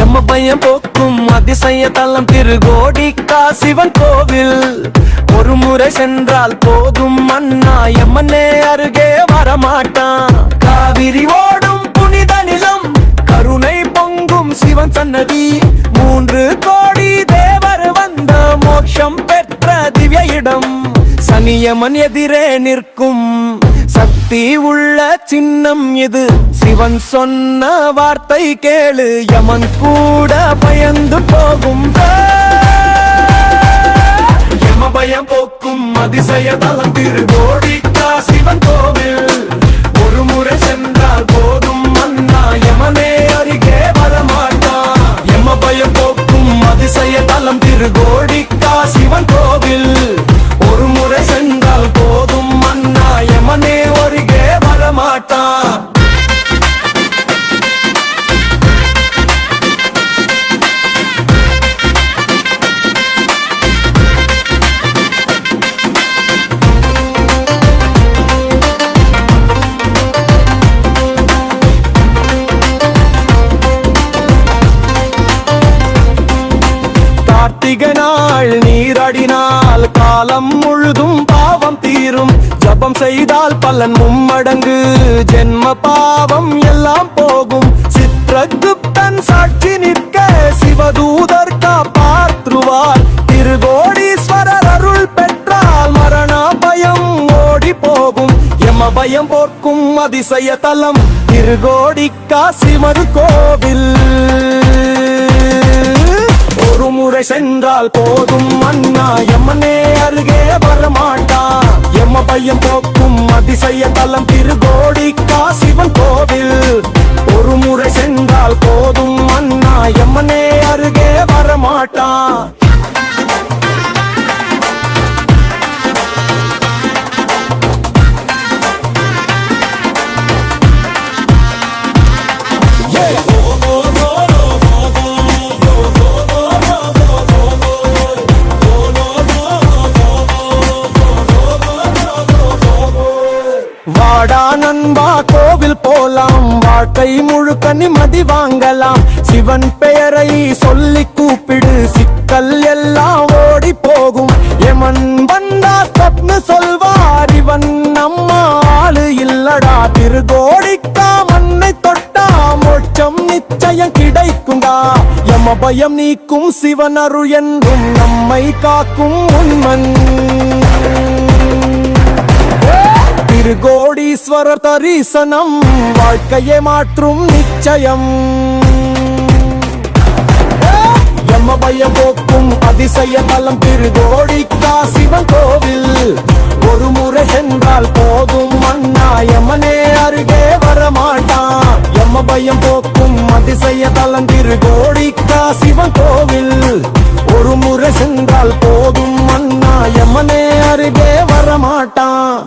எம்ம பயம் போக்கும் அதிசய தலம் திருகோடிக்கா சிவன் கோவில். ஒரு முறை சென்றால் போதும் அண்ணா எம்மனே அருகே வரமாட்டான். காவிரி ஓடும் புனித நிலம், கருணை பொங்கும் சிவன் சன்னதி, 3 கோடி தேவர் வந்த மோட்சம் பெற்ற திவ்ய இடம். சனியமன் எதிரே நிற்கும் சக்தி உள்ள சின்னம் இது. சிவன் சொன்ன வார்த்தை கேளு, யமன் கூட பயந்து போகும். யம பயம் போக்கும் அதிசய தலம் திருகோடிக்கா சிவன் கோவில். ஒரு முறை சென்றால் போதும் அண்ணா யமனே அருகே வரமாட்டான். யம பயம் போக்கும் அதிசய தலம் திருகோடிக்கா சிவன் கோவில். ஒரு முறை சென்றால் போதும் அண்ணா யமனே அருகே வரமாட்டான். கார்த்திகை நாள் நீராடினால் காலம் முழுதும் பாவம் தீரும். ஜபம் செய்தால் பலன் 3 மடங்கு, ஜென்ம பாவம் எல்லாம் போகும். சித்ரகுப்தன் சாட்சி நிற்க சிவதூதர் காப்பாற்றுவார். திருகோடீஸ்வரர் அருள் பெற்றால் மரண பயம் ஓடி போகும். யம பயம் போக்கும் அதிசய தலம் திருகோடிக்கா சிவன் கோவில். ஒரு முறை சென்றால் போதும் அண்ணா யமனே அருகே வரமாட்டான். யம பயம் போக்கும் அதிசய தலம் திருகோடிக்கா சிவன் கோவில். ஒரு முறை சென்றால் போதும் அண்ணா யமனே அருகே வரமாட்டான். வாடா நண்பா கோவில் போலாம், வாழ்க்கை முழுக்க நிம்மதி வாங்கலாம். சிவன் பெயரை சொல்லி கூப்பிடு, சிக்கல் எல்லாம் ஓடி போகும். எமன் வந்தா தப்னு சொல்வார், இவன் நம்ம ஆளு இல்லடா. திருகோடிக்கா மண்ணை தொட்டா மோட்சம் நிச்சயம் கிடைக்கும்டா. யம பயம் நீக்கும் சிவன் அருள் என்றும் நம்மை காக்கும் உண்மன். திருகோடீஸ்வரர் தரிசனம் வாழ்க்கையை மாற்றும் நிச்சயம். யம பயம் போக்கும் அதிசய தலம் திருகோடிக்கா சிவன் கோவில். ஒரு முறை சென்றால் போதும் அண்ணா யமனே அருகே வரமாட்டான். யம பயம் போக்கும் அதிசய தலம் திருகோடிக்கா சிவன் கோவில். ஒரு முறை சென்றால் போதும் அண்ணா யமனே அருகே வரமாட்டான்.